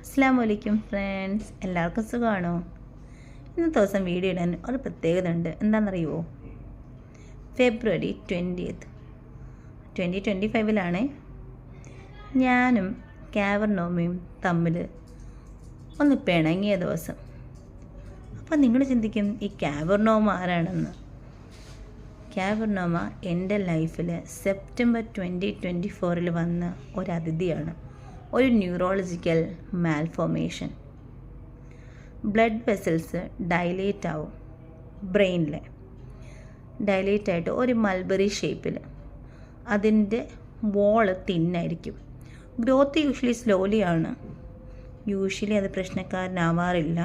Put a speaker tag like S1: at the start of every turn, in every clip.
S1: അസ്സാം വലൈക്കും ഫ്രണ്ട്സ്, എല്ലാവർക്കും സുഖമാണോ? ഇന്നത്തെ ദിവസം വീഡിയോ ഇടാൻ ഒരു പ്രത്യേകത ഉണ്ട്. എന്താണെന്നറിയുമോ? ഫെബ്രുവരി 2025 ഞാനും കാവർണോമയും തമ്മിൽ ഒന്ന് പിണങ്ങിയ ദിവസം. അപ്പം നിങ്ങൾ ചിന്തിക്കും ഈ കാവർണോമ ആരാണെന്ന്. കാവർണോമ എൻ്റെ ലൈഫിൽ സെപ്റ്റംബർ 2024 വന്ന ഒരു അതിഥിയാണ്. ഒരു neurological malformation. Blood vessels dilate ആവും, ബ്രെയിനിൽ ഡൈലേറ്റ് ആയിട്ട് ഒരു മൾബറി ഷേപ്പിൽ. അതിൻ്റെ വോള് തിന്നായിരിക്കും. ഗ്രോത്ത് യൂഷ്വലി സ്ലോലിയാണ്. യൂഷ്വലി അത് പ്രശ്നക്കാരനാവാറില്ല.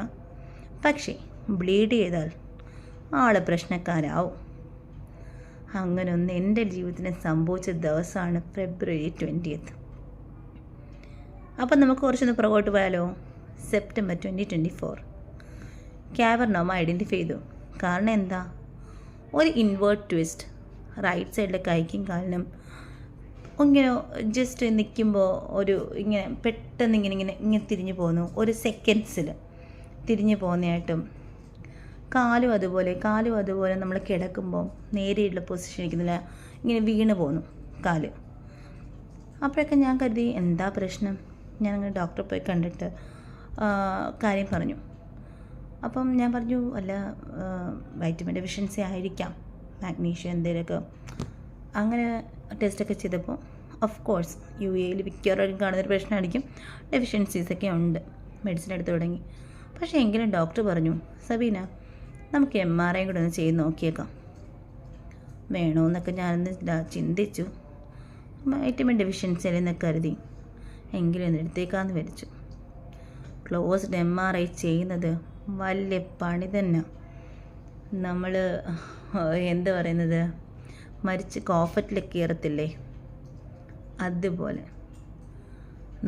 S1: പക്ഷേ ബ്ലീഡ് ചെയ്താൽ ആൾ പ്രശ്നക്കാരാവും. അങ്ങനെ ഒന്ന് എൻ്റെ ജീവിതത്തിന് സംഭവിച്ച ദിവസമാണ് ഫെബ്രുവരി 20. അപ്പം നമുക്ക് കുറച്ചൊന്ന് പുറകോട്ട് പോയാലോ? സെപ്റ്റംബർ 2024 കാവർണോമ ഐഡൻറ്റിഫൈ ചെയ്തു. കാരണം എന്താ? ഒരു ഇൻവേർട്ട് ട്വിസ്റ്റ്. റൈറ്റ് സൈഡിലെ കൈക്കും കാലിനും ഇങ്ങനെ ജസ്റ്റ് നിൽക്കുമ്പോൾ ഒരു ഇങ്ങനെ പെട്ടെന്ന് ഇങ്ങനെ തിരിഞ്ഞു പോകുന്നു. ഒരു സെക്കൻഡ്സിൽ തിരിഞ്ഞു പോകുന്നതായിട്ടും കാലും അതുപോലെ നമ്മൾ കിടക്കുമ്പോൾ നേരെയുള്ള പൊസിഷൻ ഇരിക്കുന്നില്ല, ഇങ്ങനെ വീണ് പോകുന്നു കാല്. അപ്പോഴൊക്കെ ഞാൻ കരുതി എന്താ പ്രശ്നം. ഞാനങ്ങനെ ഡോക്ടറെ പോയി കണ്ടിട്ട് കാര്യം പറഞ്ഞു. അപ്പം ഞാൻ പറഞ്ഞു, അല്ല വൈറ്റമിൻ ഡെഫിഷ്യൻസി ആയിരിക്കാം, മാഗ്നീഷ്യം എന്തെങ്കിലുമൊക്കെ. അങ്ങനെ ടെസ്റ്റൊക്കെ ചെയ്തപ്പോൾ ഓഫ് കോഴ്സ് UAE മിക്കവാറും കാണുന്നൊരു പ്രശ്നമായിരിക്കും, ഡെഫിഷ്യൻസീസൊക്കെ ഉണ്ട്. മെഡിസിൻ എടുത്ത് തുടങ്ങി. പക്ഷേ എങ്കിലും ഡോക്ടർ പറഞ്ഞു, സബീന നമുക്ക് MRI കൂടെ ഒന്ന് ചെയ്ത് നോക്കിയേക്കാം. വേണമെന്നൊക്കെ ഞാനൊന്ന് ചിന്തിച്ചു. വൈറ്റമിൻ ഡെഫിഷ്യൻസി അല്ലെന്നൊക്കെ കരുതി. എങ്കിലും ഒന്ന് എടുത്തേക്കാന്ന് വിചാരിച്ചു. ക്ലോസ്ഡ് MRI ചെയ്യുന്നത് വലിയ പണി തന്നെ. നമ്മൾ എന്താ പറയുന്നത്, മരിച്ച് കോഫറ്റിലേക്ക് കയറത്തില്ലേ, അതുപോലെ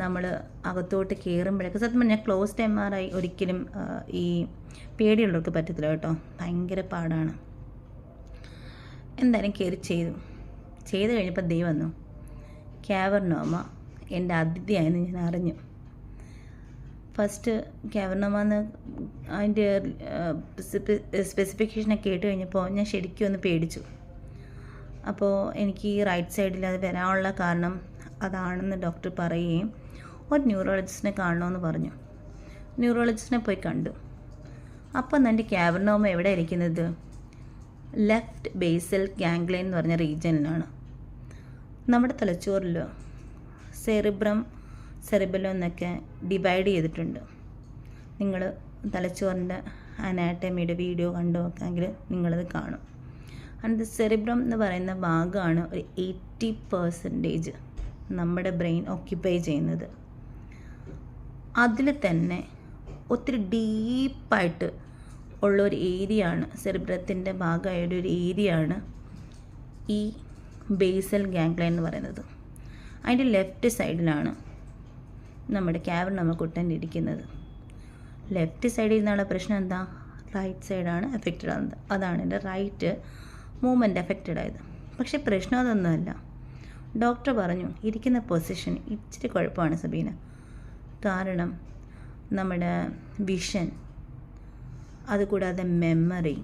S1: നമ്മൾ അകത്തോട്ട് കയറുമ്പോഴൊക്കെ സത്യം പറഞ്ഞാൽ ക്ലോസ്ഡ് MRI ഒരിക്കലും ഈ പേടിയുള്ളവർക്ക് പറ്റത്തില്ല കേട്ടോ. ഭയങ്കര പാടാണ്. എന്തായാലും കയറി ചെയ്ത് കഴിഞ്ഞപ്പോൾ ദൈവം വന്നു. കാവർണോമ എൻ്റെ അതിഥിയായെന്ന് ഞാൻ അറിഞ്ഞു. ഫസ്റ്റ് കാവർണോമ എന്ന് അതിൻ്റെ സ്പെസിഫിക്കേഷനൊക്കെ കേട്ട് കഴിഞ്ഞപ്പോൾ ഞാൻ ശരിക്കും ഒന്ന് പേടിച്ചു. അപ്പോൾ എനിക്ക് ഈ റൈറ്റ് സൈഡിൽ അത് വരാനുള്ള കാരണം അതാണെന്ന് ഡോക്ടർ പറയുകയും ഒരു ന്യൂറോളജിസ്റ്റിനെ കാണണമെന്ന് പറഞ്ഞു. ന്യൂറോളജിസ്റ്റിനെ പോയി കണ്ടു. അപ്പം എൻ്റെ കാവർണോമ എവിടെ ഇരിക്കുന്നത്? ലെഫ്റ്റ് ബേസൽ ഗാംഗ്ലിയൻ എന്ന് പറഞ്ഞ റീജിയനിലാണ്. നമ്മുടെ തലച്ചോറിൽ സെറിബലം എന്നൊക്കെ ഡിവൈഡ് ചെയ്തിട്ടുണ്ട്. നിങ്ങൾ തലച്ചോറിൻ്റെ അനാറ്റമിയുടെ വീഡിയോ കണ്ടു നോക്കാമെങ്കിൽ നിങ്ങളത് കാണും. ആൻഡ് സെറിബ്രം എന്ന് പറയുന്ന ഭാഗമാണ് ഒരു 80% നമ്മുടെ ബ്രെയിൻ ഓക്യുപ്പൈ ചെയ്യുന്നത്. അതിൽ തന്നെ ഒത്തിരി ഡീപ്പായിട്ട് ഉള്ളൊരു ഏരിയയാണ്, സെറിബ്രത്തിൻ്റെ ഭാഗമായൊരു ഏരിയയാണ് ഈ ബേസൽ ഗാംഗ്ലിയൻ എന്ന് പറയുന്നത്. അതിൻ്റെ ലെഫ്റ്റ് സൈഡിലാണ് നമ്മുടെ കാവർണോമ കുട്ടൻ്റെ ഇരിക്കുന്നത്. ലെഫ്റ്റ് സൈഡിൽ നിന്നുള്ള പ്രശ്നം എന്താ? റൈറ്റ് സൈഡാണ് എഫക്റ്റഡ് ആകുന്നത്. അതാണ് എൻ്റെ റൈറ്റ് മൂവ്മെൻറ്റ് എഫക്റ്റഡ് ആയത്. പക്ഷേ പ്രശ്നം അതൊന്നുമല്ല. ഡോക്ടർ പറഞ്ഞു, ഇരിക്കുന്ന പൊസിഷൻ ഇച്ചിരി കുഴപ്പമാണ് സബീന. കാരണം നമ്മുടെ വിഷൻ, അതുകൂടാതെ മെമ്മറി,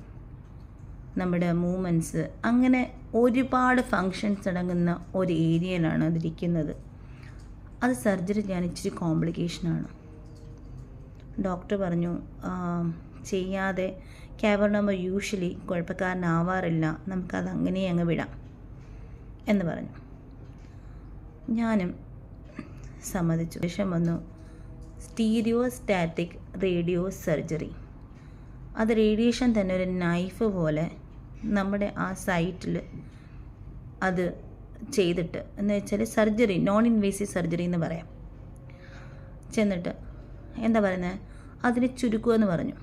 S1: നമ്മുടെ മൂവ്മെൻറ്റ്സ്, അങ്ങനെ ഒരുപാട് ഫങ്ഷൻസ് അടങ്ങുന്ന ഒരു ഏരിയയിലാണ് അതിരിക്കുന്നത്. അത് സർജറി ചെയ്യാൻ ഇച്ചിരി കോംപ്ലിക്കേഷനാണ്. ഡോക്ടർ പറഞ്ഞു ചെയ്യാതെ കാവർണോമ യൂഷ്വലി കുഴപ്പക്കാരനാവാറില്ല, നമുക്കത് അങ്ങനെ അങ്ങ് വിടാം എന്ന് പറഞ്ഞു. ഞാനും സമ്മതിച്ചു. ശേഷം വന്നു സ്റ്റീരിയോസ്റ്റാറ്റിക് റേഡിയോ സർജറി. അത് റേഡിയേഷൻ തന്നെ ഒരു നൈഫ് പോലെ നമ്മുടെ ആ സൈറ്റിൽ അത് ചെയ്തിട്ട്, എന്ന് വെച്ചാൽ സർജറി, നോൺ ഇൻവേസീവ് സർജറി എന്ന് പറയാം. ചെന്നിട്ട് എന്താ പറയുന്നത്, അതിനെ ചുരുക്കുക എന്ന് പറഞ്ഞു.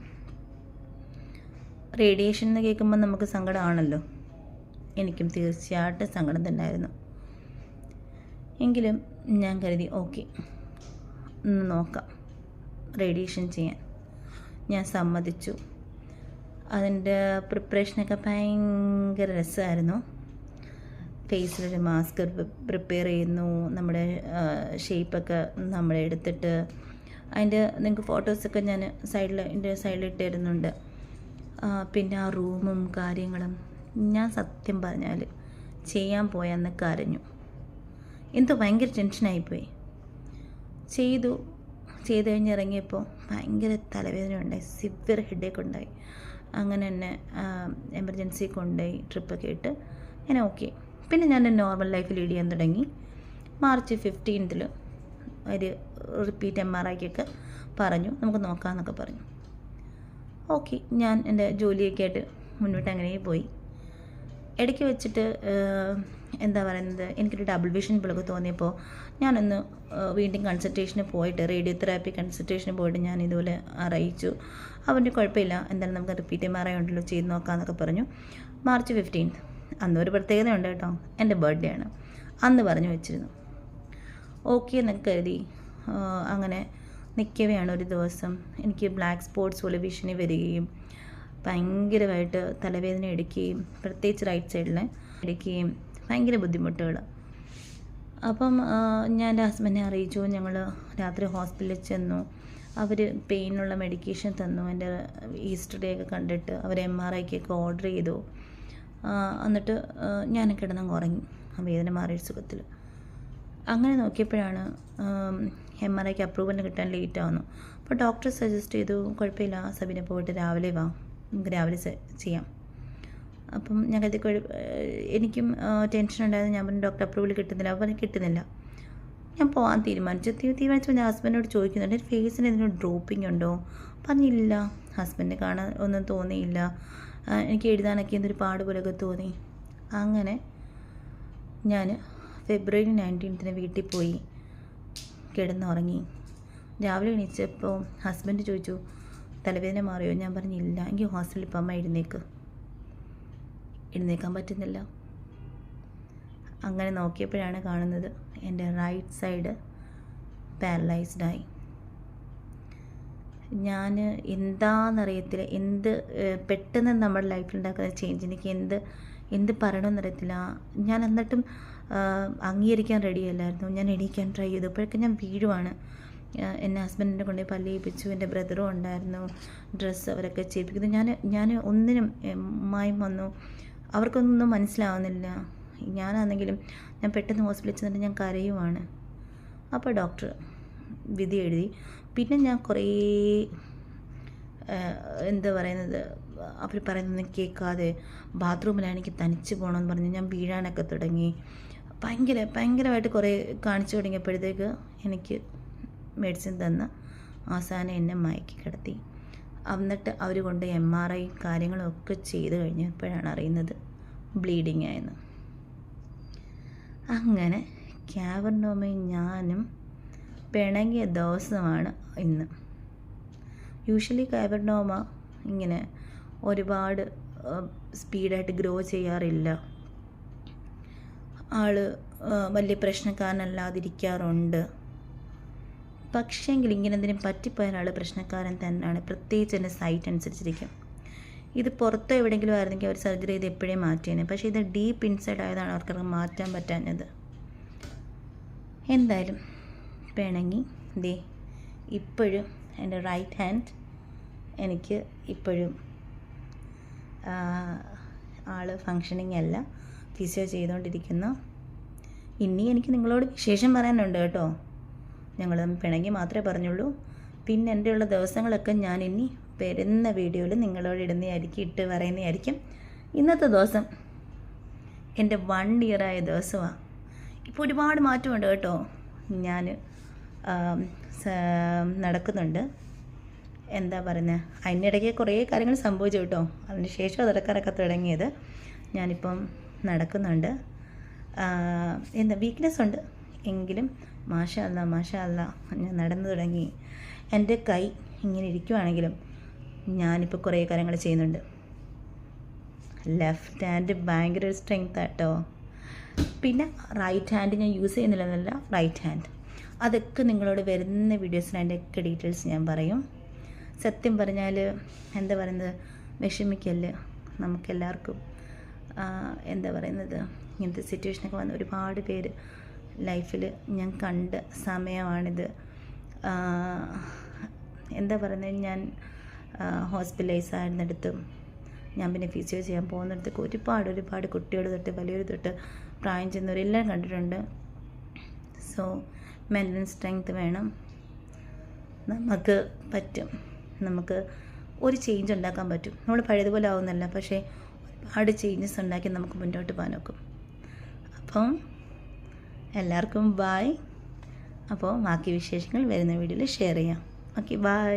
S1: റേഡിയേഷൻ എന്ന് കേൾക്കുമ്പോൾ നമുക്ക് സങ്കടമാണല്ലോ. എനിക്കും തീർച്ചയായിട്ടും സങ്കടം തന്നെയായിരുന്നു. എങ്കിലും ഞാൻ കരുതി ഓക്കെ ഒന്ന് നോക്കാം റേഡിയേഷൻ ചെയ്യാൻ. ഞാൻ സമ്മതിച്ചു. അതിൻ്റെ പ്രിപ്പറേഷനൊക്കെ ഭയങ്കര രസമായിരുന്നു. ഫേസിലൊരു മാസ്ക് പ്രിപ്പയർ ചെയ്യുന്നു, നമ്മുടെ ഷേപ്പൊക്കെ നമ്മളെടുത്തിട്ട് അതിൻ്റെ നിങ്ങൾക്ക് ഫോട്ടോസൊക്കെ ഞാൻ എൻ്റെ സൈഡിലിട്ട് തരുന്നുണ്ട്. പിന്നെ ആ റൂമും കാര്യങ്ങളും ഞാൻ സത്യം പറഞ്ഞാൽ ചെയ്യാൻ പോയെന്ന് കരഞ്ഞു. എന്തോ ഭയങ്കര ടെൻഷനായിപ്പോയി. ചെയ്ത് കഴിഞ്ഞ് ഇറങ്ങിയപ്പോൾ ഭയങ്കര തലവേദന ഉണ്ടായി, സിവിയർ ഹെഡേക്ക് ഉണ്ടായി. അങ്ങനെ തന്നെ എമർജൻസി കൊണ്ടുപോയി ട്രിപ്പൊക്കെ ഇട്ട് ഞാൻ ഓക്കെ. പിന്നെ ഞാൻ നോർമൽ ലൈഫ് ലീഡ് ചെയ്യാൻ തുടങ്ങി. മാർച്ച് 15 ഒരു റിപ്പീറ്റ് MRIക്കൊക്കെ പറഞ്ഞു, നമുക്ക് നോക്കാമെന്നൊക്കെ പറഞ്ഞു. ഓക്കെ, ഞാൻ എൻ്റെ ജോലിയൊക്കെ ആയിട്ട് മുന്നോട്ട് അങ്ങനെ പോയി. ഇടയ്ക്ക് വെച്ചിട്ട് എന്താ പറയുന്നത്, എനിക്കൊരു ഡബിൾ വിഷൻ പോലൊക്കെ തോന്നിയപ്പോൾ ഞാനൊന്ന് വീണ്ടും കൺസൾട്ടേഷന് പോയിട്ട്, റേഡിയോതെറാപ്പി കൺസൾട്ടേഷന് പോയിട്ട് ഞാൻ ഇതുപോലെ അറിയിച്ചു. അവൻ്റെ കുഴപ്പമില്ല, എന്തായാലും നമുക്ക് റിപ്പീറ്റ് MRI ഉണ്ടല്ലോ, ചെയ്ത് നോക്കാമെന്നൊക്കെ പറഞ്ഞു. മാർച്ച് 15 അന്നൊരു പ്രത്യേകതയുണ്ട് കേട്ടോ, എൻ്റെ ബർത്ത്ഡേ ആണ് അന്ന് പറഞ്ഞു വെച്ചിരുന്നു. ഓക്കെ എന്നൊക്കെ കരുതി അങ്ങനെ നിൽക്കവെയാണ് ഒരു ദിവസം എനിക്ക് ബ്ലാക്ക് സ്പോട്ട്സ് പോലെ വിഷന് വരികയും ഭയങ്കരമായിട്ട് തലവേദന എടുക്കുകയും, പ്രത്യേകിച്ച് റൈറ്റ് സൈഡിൽ എടുക്കുകയും ഭയങ്കര ബുദ്ധിമുട്ടുകൾ. അപ്പം ഞാൻ എൻ്റെ ഹസ്ബൻഡിനെ അറിയിച്ചു. ഞങ്ങൾ രാത്രി ഹോസ്പിറ്റലിൽ ചെന്നു. അവർ പെയിനുള്ള മെഡിക്കേഷൻ തന്നു. എൻ്റെ ഈസ്റ്റർ ഡേ ഒക്കെ കണ്ടിട്ട് അവർ MRIക്കൊക്കെ ഓർഡർ ചെയ്തു. എന്നിട്ട് ഞാൻ കിടന്നങ്ങ് ഉറങ്ങി ആ വേദന മാറിയ സുഖത്തിൽ. അങ്ങനെ നോക്കിയപ്പോഴാണ് MRIക്ക് അപ്രൂവലിന് കിട്ടാൻ ലേറ്റ് ആവുന്നു. അപ്പോൾ ഡോക്ടർ സജസ്റ്റ് ചെയ്തു, കുഴപ്പമില്ല സബിനെ പോയിട്ട് രാവിലെ വാ, നമുക്ക് രാവിലെ ചെയ്യാം. അപ്പം ഞാൻ എനിക്കും ടെൻഷൻ ഉണ്ടായിരുന്നു. ഞാൻ പറഞ്ഞു ഡോക്ടർ അപ്രൂവൽ കിട്ടുന്നില്ല, അപ്പോൾ കിട്ടുന്നില്ല. ഞാൻ പോകാൻ തീരുമാനിച്ചപ്പോൾ ഞാൻ ഹസ്ബൻഡിനോട് ചോദിക്കുന്നുണ്ട്, ഫേസിന് എന്തെങ്കിലും ഡ്രോപ്പിംഗ് ഉണ്ടോ? പറഞ്ഞില്ല. ഹസ്ബൻഡിനെ കാണാൻ ഒന്നും തോന്നിയില്ല. എനിക്ക് എഴുതാനൊക്കെ എന്തൊരു പാട് പോലെയൊക്കെ തോന്നി. അങ്ങനെ ഞാൻ ഫെബ്രുവരി 19 വീട്ടിൽ പോയി കിടന്നുറങ്ങി. രാവിലെ എണീച്ചപ്പോൾ ഹസ്ബൻഡ് ചോദിച്ചു, തലവേദന മാറിയോ? ഞാൻ പറഞ്ഞില്ല. എങ്കിൽ ഹോസ്പിറ്റലിൽ ഇപ്പം അമ്മ എഴുന്നേക്കാൻ പറ്റുന്നില്ല. അങ്ങനെ നോക്കിയപ്പോഴാണ് കാണുന്നത് എൻ്റെ റൈറ്റ് സൈഡ് പാരലൈസ്ഡായി. ഞാൻ എന്താണെന്നറിയത്തില്ല, പെട്ടെന്ന് നമ്മുടെ ലൈഫിൽ ഉണ്ടാക്കുന്ന ചേഞ്ച് എനിക്ക് എന്ത് പറയണമെന്നറിയത്തില്ല. ഞാൻ എന്നിട്ടും അംഗീകരിക്കാൻ റെഡിയല്ലായിരുന്നു. ഞാൻ എണീക്കാൻ ട്രൈ ചെയ്തു. അപ്പോഴൊക്കെ ഞാൻ വീഴുവാണ്. എന്നെ ഹസ്ബൻഡിനെ കൊണ്ടുപോയി പല്ല് ചെയ്യിപ്പിച്ചു. എൻ്റെ ബ്രദറും ഉണ്ടായിരുന്നു, ഡ്രസ്സ് അവരൊക്കെ ചെയ്യിപ്പിക്കുന്നു. ഞാൻ ഒന്നിനും മായും വന്നു. അവർക്കൊന്നും മനസ്സിലാവുന്നില്ല. ഞാനാണെങ്കിലും ഞാൻ പെട്ടെന്ന് ഹോസ്പിറ്റലിൽ ചെന്നിട്ട് ഞാൻ കരയുവാണ്. അപ്പോൾ ഡോക്ടർ വിധി എഴുതി. പിന്നെ ഞാൻ കുറേ എന്താ പറയുന്നത്, അവർ പറയുന്നതൊന്നും കേൾക്കാതെ ബാത്റൂമിലാണ് എനിക്ക് തനിച്ച് പോകണമെന്ന് പറഞ്ഞ് ഞാൻ വീഴാനൊക്കെ തുടങ്ങി. ഭയങ്കരമായിട്ട് കുറേ കാണിച്ചു തുടങ്ങിയപ്പോഴത്തേക്ക് എനിക്ക് മെഡിസിൻ തന്ന് അവസാനം എന്നെ മയക്കി കിടത്തി. എന്നിട്ട് അവർ കൊണ്ട് MRI കാര്യങ്ങളും ഒക്കെ ചെയ്ത് കഴിഞ്ഞപ്പോഴാണ് അറിയുന്നത് ബ്ലീഡിങ് ആയെന്ന്. അങ്ങനെ കാവർണോമയും ഞാനും പിണങ്ങിയ ദിവസമാണ് ഇന്ന്. യൂഷ്വലി കാവർണോമ ഇങ്ങനെ ഒരുപാട് സ്പീഡായിട്ട് ഗ്രോ ചെയ്യാറില്ല. ആൾ വലിയ പ്രശ്നക്കാരനല്ലാതിരിക്കാറുണ്ട്. പക്ഷേങ്കിൽ ഇങ്ങനെ എന്തെങ്കിലും പറ്റിപ്പോയാൽ ആൾ പ്രശ്നക്കാരൻ തന്നെയാണ്. പ്രത്യേകിച്ച് എൻ്റെ സൈറ്റ് അനുസരിച്ചിരിക്കും. ഇത് പുറത്തോ എവിടെയെങ്കിലും ആയിരുന്നെങ്കിൽ അവർ സർജറി ചെയ്ത് എപ്പോഴേ മാറ്റിയേനെ. പക്ഷേ ഇത് ഡീപ്പ് ഇൻസൈഡ് ആയതാണ് അവർക്ക് മാറ്റാൻ പറ്റാഞ്ഞത്. എന്തായാലും പിണങ്ങി ഇപ്പോഴും എൻ്റെ റൈറ്റ് ഹാൻഡ് എനിക്ക് ഇപ്പോഴും ആൾ ഫങ്ഷനിങ് അല്ല, ഫിസിയോ ചെയ്തുകൊണ്ടിരിക്കുന്നു. ഇനി എനിക്ക് നിങ്ങളോട് വിശേഷം പറയാനുണ്ട് കേട്ടോ. ഞങ്ങൾ പിണങ്ങി മാത്രമേ പറഞ്ഞുള്ളൂ. പിന്നെ എൻ്റെ ഉള്ള ദിവസങ്ങളൊക്കെ ഞാൻ ഇനി വരുന്ന വീഡിയോയിൽ നിങ്ങളോട് ഇട്ട് പറയുന്നതായിരിക്കും. ഇന്നത്തെ ദിവസം എൻ്റെ 1 year ആയ ദിവസമാണ്. ഇപ്പോൾ ഒരുപാട് മാറ്റമുണ്ട് കേട്ടോ. ഞാൻ നടക്കുന്നുണ്ട്. എന്താ പറയുന്നത്, അതിനിടയ്ക്ക് കുറേ കാര്യങ്ങൾ സംഭവിച്ചു കേട്ടോ. അതിന് ശേഷം നടക്കാനൊക്കെ തുടങ്ങിയത്. ഞാനിപ്പം നടക്കുന്നുണ്ട്. വീക്ക്നെസ് ഉണ്ട് എങ്കിലും മാഷാ അല്ലാ ഞാൻ നടന്നു തുടങ്ങി. എൻ്റെ കൈ ഇങ്ങനെ ഇരിക്കുവാണെങ്കിലും ഞാനിപ്പോൾ കുറേ കാര്യങ്ങൾ ചെയ്യുന്നുണ്ട്. ലെഫ്റ്റ് ഹാൻഡ് ഭയങ്കര ഒരു സ്ട്രെങ്ത് ആട്ടോ. പിന്നെ റൈറ്റ് ഹാൻഡ് ഞാൻ യൂസ് ചെയ്യുന്നില്ലെന്നല്ല, റൈറ്റ് ഹാൻഡ് അതൊക്കെ നിങ്ങളോട് വരുന്ന വീഡിയോസിന് അതിൻ്റെയൊക്കെ ഡീറ്റെയിൽസ് ഞാൻ പറയും. സത്യം പറഞ്ഞാൽ എന്താ പറയുന്നത്, വിഷമിക്കല്ല്. നമുക്കെല്ലാവർക്കും എന്താ പറയുന്നത്, ഇങ്ങനത്തെ സിറ്റുവേഷനൊക്കെ വന്ന് ഒരുപാട് പേര് ലൈഫിൽ ഞാൻ കണ്ട സമയമാണിത്. എന്താ പറയുന്നത്, ഞാൻ ഹോസ്പിറ്റലൈസ് ആയിരുന്നിടത്തും ഞാൻ പിന്നെ ഫിസിയോ ചെയ്യാൻ പോകുന്നിടത്തൊക്കെ ഒരുപാട് കുട്ടികൾ തൊട്ട് വലിയൊരു തൊട്ട് പ്രായം ചെന്നവരെല്ലാം കണ്ടിട്ടുണ്ട്. സോ മെൻ്റൽ സ്ട്രെങ്ത് വേണം, നമുക്ക് പറ്റും, നമുക്ക് ഒരു ചേഞ്ച് ഉണ്ടാക്കാൻ പറ്റും. നമ്മൾ പഴയതുപോലെ ആവുന്നല്ല, പക്ഷേ ഒരുപാട് ചേഞ്ചസ് ഉണ്ടാക്കി നമുക്ക് മുന്നോട്ട് പോകാൻ നോക്കും. അപ്പം എല്ലാവർക്കും ബായ്. അപ്പോൾ ബാക്കി വിശേഷങ്ങൾ വരുന്ന വീഡിയോയിൽ ഷെയർ ചെയ്യാം. Okay, bye.